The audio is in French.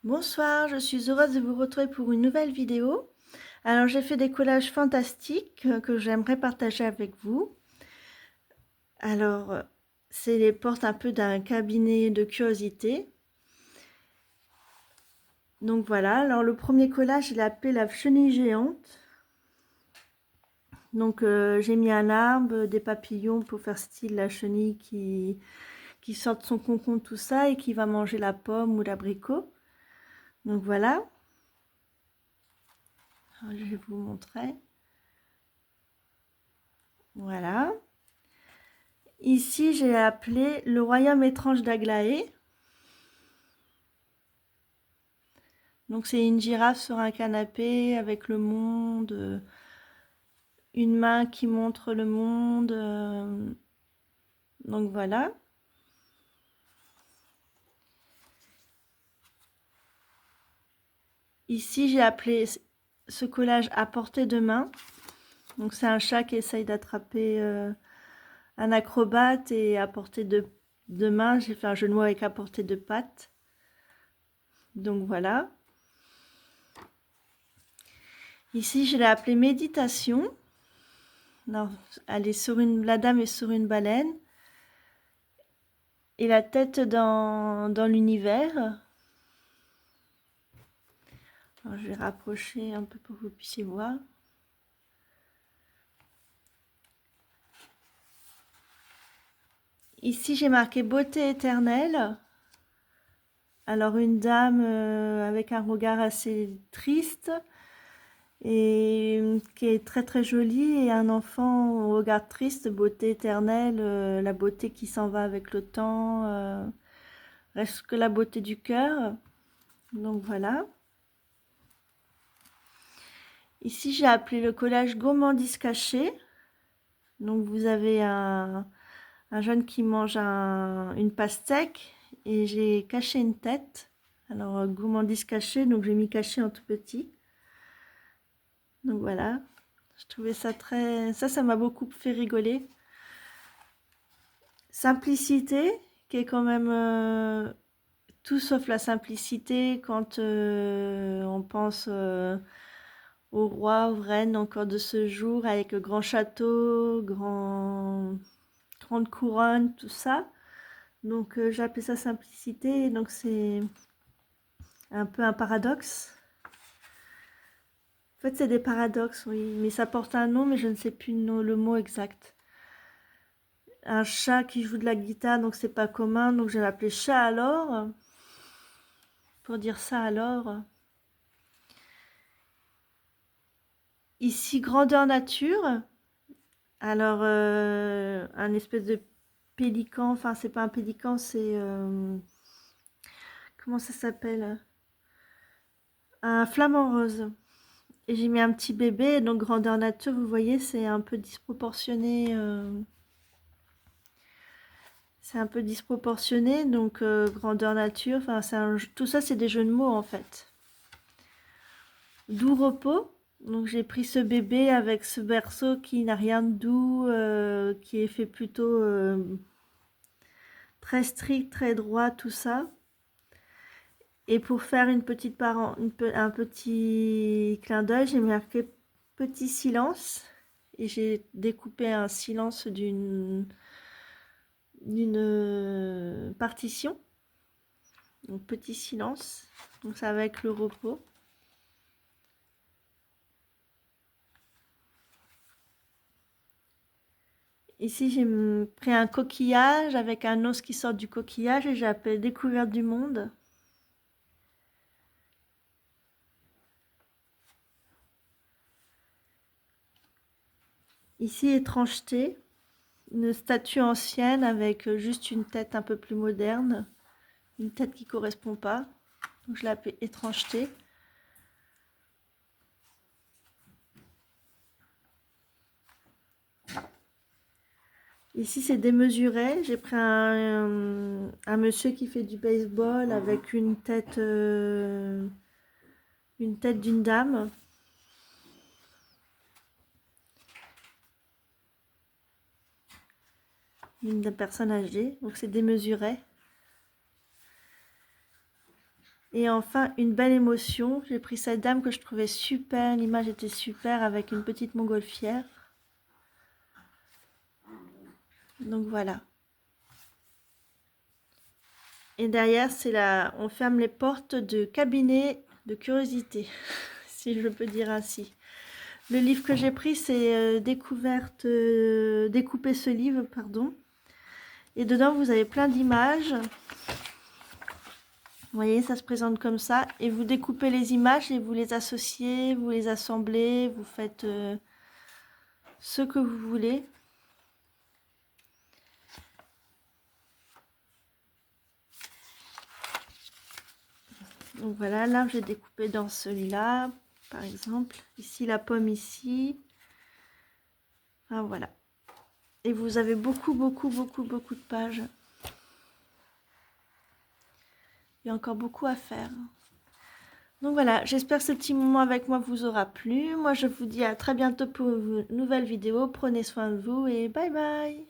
Bonsoir, je suis heureuse de vous retrouver pour une nouvelle vidéo. Alors j'ai fait des collages fantastiques que j'aimerais partager avec vous. Alors c'est les portes un peu d'un cabinet de curiosité. Donc voilà, alors le premier collage je l'ai appelé la chenille géante. Donc j'ai mis un arbre, des papillons pour faire style la chenille qui sort de son concombre, tout ça, et qui va manger la pomme ou l'abricot. Donc voilà, alors, je vais vous montrer. Voilà. Ici, j'ai appelé le royaume étrange d'Aglaé. Donc, c'est une girafe sur un canapé avec le monde, une main qui montre le monde. Donc, voilà. Ici, j'ai appelé ce collage à portée de main. Donc, c'est un chat qui essaye d'attraper un acrobate, et à portée de main, j'ai fait un jeu de mots avec à portée de patte. Donc, voilà. Ici, je l'ai appelé méditation. Alors, la dame est sur une baleine et la tête dans l'univers. Alors, je vais rapprocher un peu pour que vous puissiez voir. Ici, j'ai marqué beauté éternelle. Alors, une dame avec un regard assez triste et qui est très très jolie, et un enfant au regard triste, beauté éternelle, la beauté qui s'en va avec le temps, reste que la beauté du cœur. Donc voilà. Ici, j'ai appelé le collage gourmandise cachée. Donc vous avez un jeune qui mange une pastèque, et j'ai caché une tête. Alors gourmandise cachée, donc j'ai mis caché en tout petit. Donc voilà, je trouvais ça très... Ça m'a beaucoup fait rigoler. Simplicité, qui est quand même tout sauf la simplicité quand on pense au roi, aux reines encore de ce jour, avec le grand château, grande couronne, tout ça. Donc j'ai appelé ça simplicité, donc c'est un peu un paradoxe. En fait, c'est des paradoxes, oui, mais ça porte un nom, mais je ne sais plus le mot exact. Un chat qui joue de la guitare, donc c'est pas commun, donc j'ai appelé chat alors, pour dire ça alors. Ici, grandeur nature. Alors, un espèce de pélican, enfin c'est pas un pélican, c'est... comment ça s'appelle? Un flamant rose. Et j'ai mis un petit bébé, donc grandeur nature, vous voyez, c'est un peu disproportionné. C'est un peu disproportionné, donc grandeur nature, enfin tout ça c'est des jeux de mots en fait. Doux repos, donc j'ai pris ce bébé avec ce berceau qui n'a rien de doux, qui est fait plutôt très strict, très droit, tout ça. Et pour faire un petit clin d'œil, j'ai marqué petit silence, et j'ai découpé un silence d'une partition. Donc petit silence, donc ça va avec le repos. Ici j'ai pris un coquillage avec un os qui sort du coquillage, et j'ai appelé découverte du monde. Ici étrangeté, une statue ancienne avec juste une tête un peu plus moderne, une tête qui correspond pas, donc je l'ai appelé étrangeté. Ici c'est démesuré, j'ai pris un monsieur qui fait du baseball avec une tête d'une dame. Une personne âgée, donc c'est démesuré. Et enfin, une belle émotion. J'ai pris cette dame que je trouvais super. L'image était super avec une petite montgolfière. Donc voilà. Et derrière, c'est là, on ferme les portes de cabinet de curiosité, si je peux dire ainsi. Le livre que j'ai pris, c'est Découper ce livre, pardon. Et dedans, vous avez plein d'images. Vous voyez, ça se présente comme ça. Et vous découpez les images et vous les associez, vous les assemblez, vous faites ce que vous voulez. Donc voilà, là, j'ai découpé dans celui-là, par exemple. Ici, la pomme ici. Ah, voilà. Et vous avez beaucoup de pages. Il y a encore beaucoup à faire. Donc voilà, j'espère que ce petit moment avec moi vous aura plu. Moi, je vous dis à très bientôt pour une nouvelle vidéo. Prenez soin de vous et bye bye.